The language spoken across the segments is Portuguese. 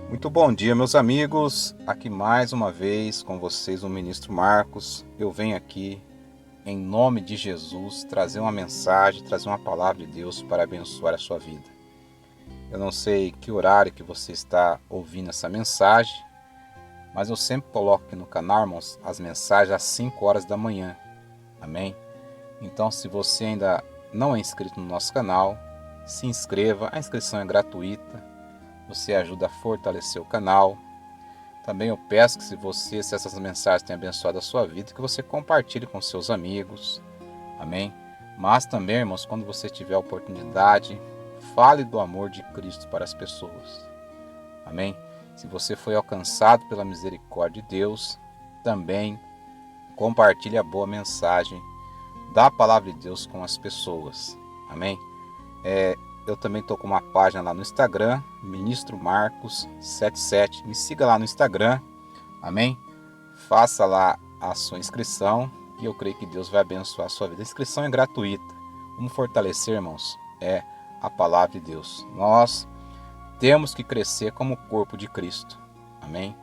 Muito bom dia, meus amigos. Aqui mais uma vez com vocês o Ministro Marcos. Eu venho aqui, em nome de Jesus, trazer uma mensagem, trazer uma palavra de Deus para abençoar a sua vida. Eu não sei que horário que você está ouvindo essa mensagem, mas eu sempre coloco aqui no canal, irmãos, as mensagens às 5 horas da manhã. Amém? Então, se você ainda não é inscrito no nosso canal, se inscreva. A inscrição é gratuita. Você ajuda a fortalecer o canal. Também eu peço que se essas mensagens têm abençoado a sua vida, que você compartilhe com seus amigos. Amém? Mas também, irmãos, quando você tiver a oportunidade, fale do amor de Cristo para as pessoas. Amém? Se você foi alcançado pela misericórdia de Deus, também compartilhe a boa mensagem da palavra de Deus com as pessoas. Amém? Eu também estou com uma página lá no Instagram, Ministro Marcos 77. Me siga lá no Instagram, amém? Faça lá a sua inscrição e eu creio que Deus vai abençoar a sua vida. A inscrição é gratuita. Vamos fortalecer, irmãos, a palavra de Deus. Nós temos que crescer como o corpo de Cristo, amém?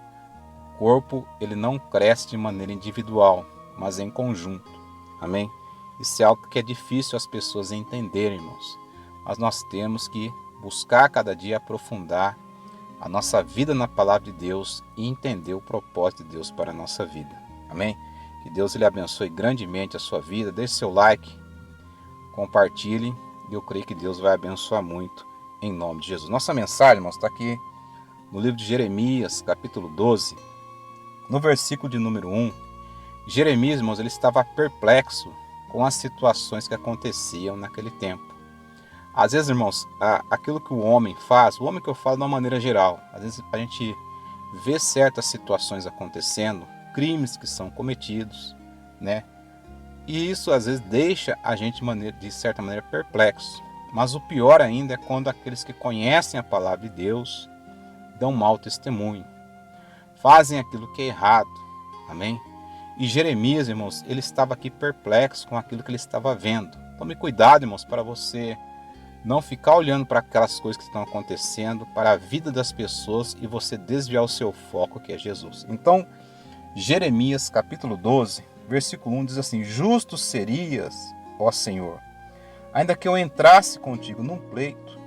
O corpo, ele não cresce de maneira individual, mas em conjunto, amém? Isso é algo que é difícil as pessoas entenderem, irmãos. Mas nós temos que buscar cada dia aprofundar a nossa vida na palavra de Deus e entender o propósito de Deus para a nossa vida. Amém? Que Deus lhe abençoe grandemente a sua vida. Deixe seu like, compartilhe e eu creio que Deus vai abençoar muito em nome de Jesus. Nossa mensagem, irmãos, está aqui no livro de Jeremias, capítulo 12, no versículo de número 1. Jeremias, irmãos, ele estava perplexo com as situações que aconteciam naquele tempo. Às vezes, irmãos, aquilo que o homem faz, o homem que eu falo de uma maneira geral, às vezes a gente vê certas situações acontecendo, crimes que são cometidos, né? E isso às vezes deixa a gente de certa maneira perplexo. Mas o pior ainda é quando aqueles que conhecem a palavra de Deus dão mau testemunho, fazem aquilo que é errado, amém? E Jeremias, irmãos, ele estava aqui perplexo com aquilo que ele estava vendo. Tome cuidado, irmãos, para você não ficar olhando para aquelas coisas que estão acontecendo, para a vida das pessoas e você desviar o seu foco, que é Jesus. Então, Jeremias capítulo 12, versículo 1 diz assim: Justo serias, ó Senhor, ainda que eu entrasse contigo num pleito,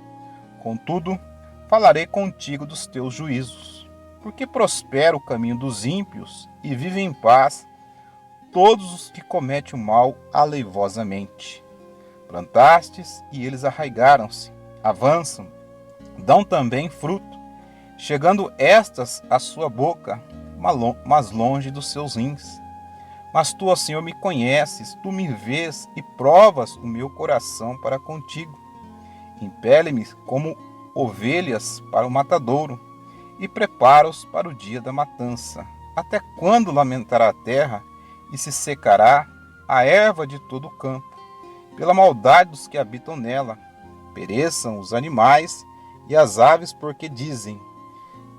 contudo, falarei contigo dos teus juízos, porque prospera o caminho dos ímpios e vive em paz todos os que cometem o mal aleivosamente. Plantastes e eles arraigaram-se, avançam, dão também fruto, chegando estas à sua boca, mas longe dos seus rins. Mas tu, ó Senhor, me conheces, tu me vês e provas o meu coração para contigo. Impele-me como ovelhas para o matadouro e prepara-os para o dia da matança. Até quando lamentará a terra e se secará a erva de todo o campo? Pela maldade dos que habitam nela, pereçam os animais e as aves, porque dizem: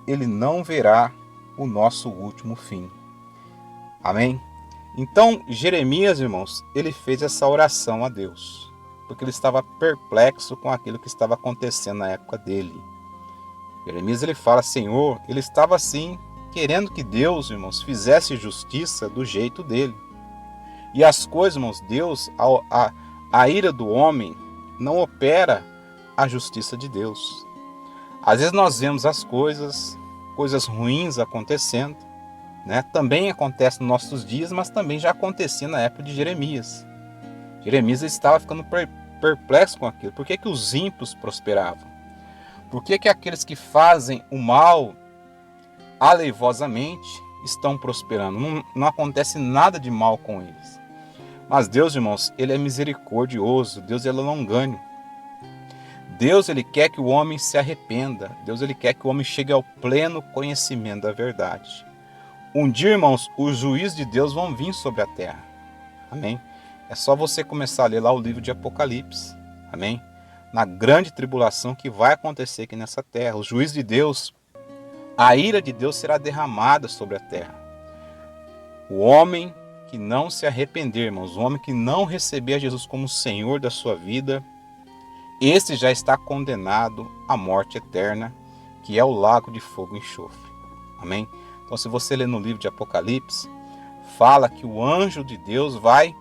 ele não verá o nosso último fim. Amém? Então, Jeremias, irmãos, ele fez essa oração a Deus, porque ele estava perplexo com aquilo que estava acontecendo na época dele. Jeremias, ele fala: Senhor, ele estava assim, querendo que Deus, irmãos, fizesse justiça do jeito dele. E as coisas, irmãos, Deus, a ira do homem não opera a justiça de Deus. Às vezes nós vemos as coisas ruins acontecendo, né? Também acontece nos nossos dias, mas também já acontecia na época de Jeremias. Jeremias estava ficando perplexo com aquilo. Por que os ímpios prosperavam? Por que aqueles que fazem o mal aleivosamente estão prosperando? Não acontece nada de mal com eles. Mas Deus, irmãos, ele é misericordioso, Deus ele é longânimo. Deus ele quer que o homem se arrependa, Deus ele quer que o homem chegue ao pleno conhecimento da verdade. Um dia, irmãos, os juízos de Deus vão vir sobre a terra. Amém? É só você começar a ler lá o livro de Apocalipse. Amém? Na grande tribulação que vai acontecer aqui nessa terra, os juízos de Deus, a ira de Deus será derramada sobre a terra. O homem que não se arrepender, irmãos, o homem que não receber a Jesus como Senhor da sua vida, esse já está condenado à morte eterna, que é o lago de fogo e enxofre. Amém? Então, se você ler no livro de Apocalipse, fala que o anjo de Deus vai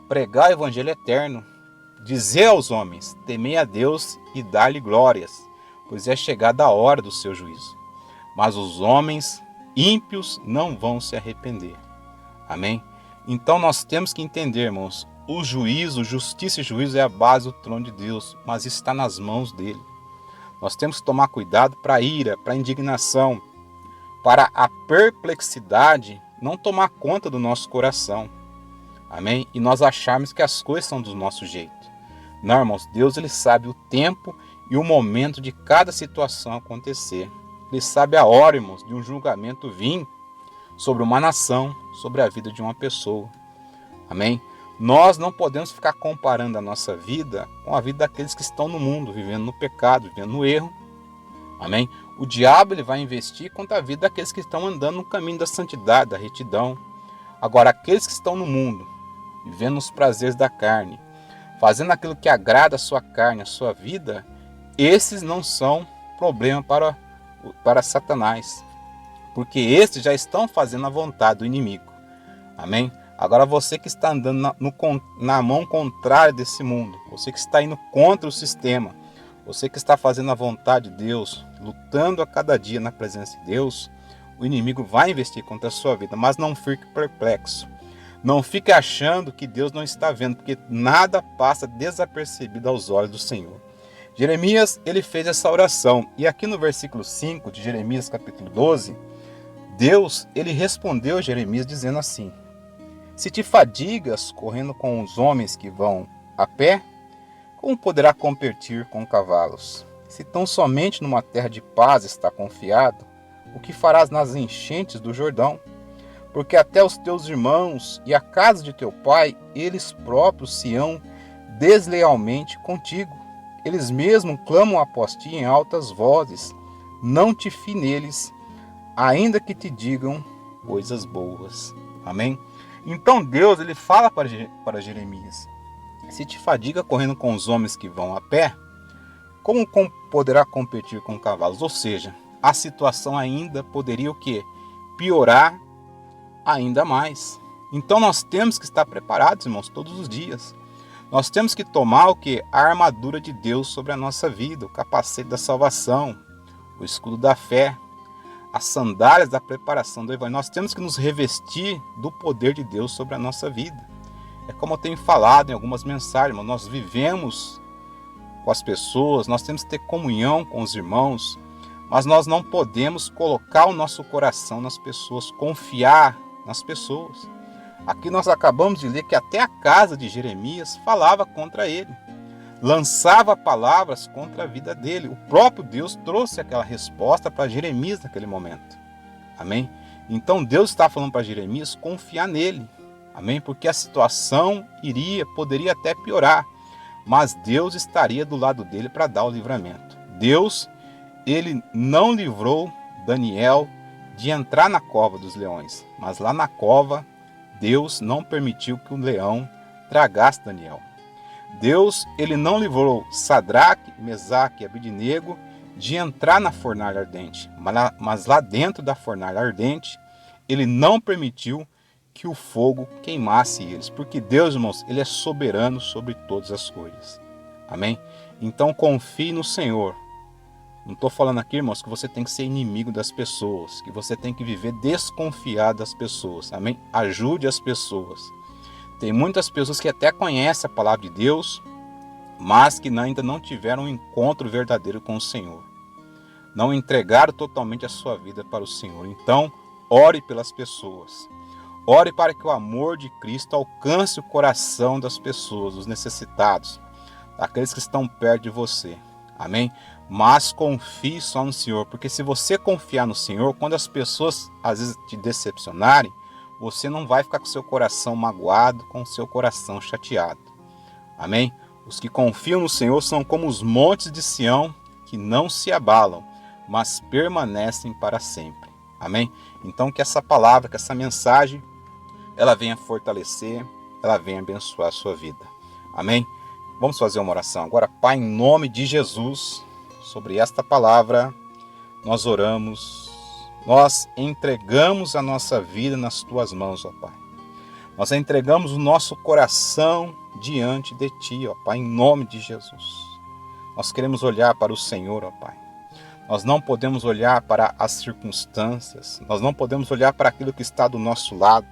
pregar o evangelho eterno, dizer aos homens: temei a Deus e dar-lhe glórias, pois é chegada a hora do seu juízo. Mas os homens ímpios não vão se arrepender. Amém? Então nós temos que entender, irmãos, o juízo, justiça e juízo é a base do trono de Deus, mas está nas mãos dele. Nós temos que tomar cuidado para a ira, para a indignação, para a perplexidade não tomar conta do nosso coração. Amém? E nós acharmos que as coisas são do nosso jeito. Não, irmãos, Deus ele sabe o tempo e o momento de cada situação acontecer. Ele sabe a hora, irmãos, de um julgamento vir sobre uma nação, sobre a vida de uma pessoa. Amém? Nós não podemos ficar comparando a nossa vida com a vida daqueles que estão no mundo, vivendo no pecado, vivendo no erro. Amém? O diabo ele vai investir contra a vida daqueles que estão andando no caminho da santidade, da retidão. Agora, aqueles que estão no mundo, vivendo os prazeres da carne, fazendo aquilo que agrada a sua carne, a sua vida, esses não são problema para Satanás, porque esses já estão fazendo a vontade do inimigo. Amém? Agora você que está andando na mão contrária desse mundo, você que está indo contra o sistema, você que está fazendo a vontade de Deus, lutando a cada dia na presença de Deus, o inimigo vai investir contra a sua vida, mas não fique perplexo. Não fique achando que Deus não está vendo, porque nada passa desapercebido aos olhos do Senhor. Jeremias, ele fez essa oração, e aqui no versículo 5 de Jeremias capítulo 12, Deus, ele respondeu a Jeremias dizendo assim: se te fadigas correndo com os homens que vão a pé, como poderá competir com cavalos? Se tão somente numa terra de paz está confiado, o que farás nas enchentes do Jordão? Porque até os teus irmãos e a casa de teu pai, eles próprios se hão deslealmente contigo. Eles mesmos clamam após ti em altas vozes. Não te fie neles, ainda que te digam coisas boas. Amém? Então Deus ele fala para Jeremias: se te fadiga correndo com os homens que vão a pé, como poderá competir com cavalos? Ou seja, a situação ainda poderia o quê? Piorar ainda mais. Então nós temos que estar preparados, irmãos, todos os dias. Nós temos que tomar o quê? A armadura de Deus sobre a nossa vida, o capacete da salvação, o escudo da fé, as sandálias da preparação do evangelho. Nós temos que nos revestir do poder de Deus sobre a nossa vida. É como eu tenho falado em algumas mensagens, irmão, nós vivemos com as pessoas, nós temos que ter comunhão com os irmãos, mas nós não podemos colocar o nosso coração nas pessoas, confiar nas pessoas. Aqui nós acabamos de ler que até a casa de Jeremias falava contra ele, lançava palavras contra a vida dele. O próprio Deus trouxe aquela resposta para Jeremias naquele momento. Amém? Então Deus está falando para Jeremias confiar nele. Amém? Porque a situação poderia até piorar, mas Deus estaria do lado dele para dar o livramento. Deus, ele não livrou Daniel de entrar na cova dos leões, mas lá na cova, Deus não permitiu que o leão tragasse Daniel. Deus, ele não livrou Sadraque, Mesaque e Abednego de entrar na fornalha ardente, mas lá dentro da fornalha ardente, ele não permitiu que o fogo queimasse eles, porque Deus, irmãos, ele é soberano sobre todas as coisas. Amém? Então confie no Senhor. Não estou falando aqui, irmãos, que você tem que ser inimigo das pessoas, que você tem que viver desconfiado das pessoas. Amém? Ajude as pessoas. Tem muitas pessoas que até conhecem a palavra de Deus, mas que ainda não tiveram um encontro verdadeiro com o Senhor. Não entregaram totalmente a sua vida para o Senhor. Então, ore pelas pessoas. Ore para que o amor de Cristo alcance o coração das pessoas, dos necessitados, daqueles que estão perto de você. Amém? Mas confie só no Senhor, porque se você confiar no Senhor, quando as pessoas às vezes te decepcionarem, você não vai ficar com seu coração magoado, com seu coração chateado. Amém? Os que confiam no Senhor são como os montes de Sião, que não se abalam, mas permanecem para sempre. Amém? Então que essa palavra, que essa mensagem, ela venha fortalecer, ela venha abençoar a sua vida. Amém? Vamos fazer uma oração agora. Pai, em nome de Jesus, sobre esta palavra, nós oramos, nós entregamos a nossa vida nas tuas mãos, ó Pai. Nós entregamos o nosso coração diante de ti, ó Pai, em nome de Jesus. Nós queremos olhar para o Senhor, ó Pai. Nós não podemos olhar para as circunstâncias, nós não podemos olhar para aquilo que está do nosso lado.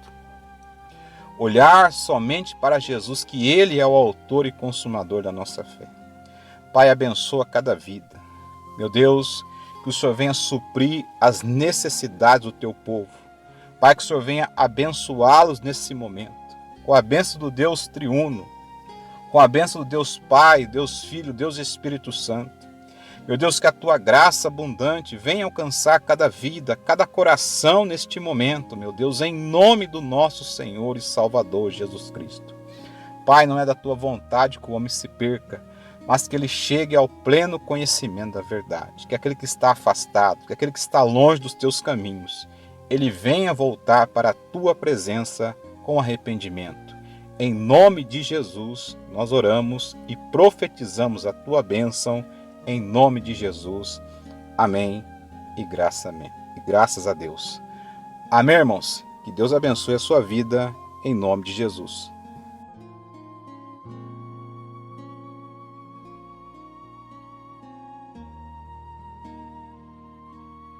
Olhar somente para Jesus, que Ele é o autor e consumador da nossa fé. Pai, abençoa cada vida. Meu Deus, que o Senhor venha suprir as necessidades do teu povo. Pai, que o Senhor venha abençoá-los nesse momento, com a bênção do Deus triuno, com a bênção do Deus Pai, Deus Filho, Deus Espírito Santo. Meu Deus, que a tua graça abundante venha alcançar cada vida, cada coração neste momento, meu Deus, em nome do nosso Senhor e Salvador Jesus Cristo. Pai, não é da tua vontade que o homem se perca, mas que ele chegue ao pleno conhecimento da verdade, que aquele que está afastado, que aquele que está longe dos teus caminhos, ele venha voltar para a tua presença com arrependimento. Em nome de Jesus, nós oramos e profetizamos a tua bênção, em nome de Jesus. Amém e graças a Deus. Amém, irmãos? Que Deus abençoe a sua vida, em nome de Jesus.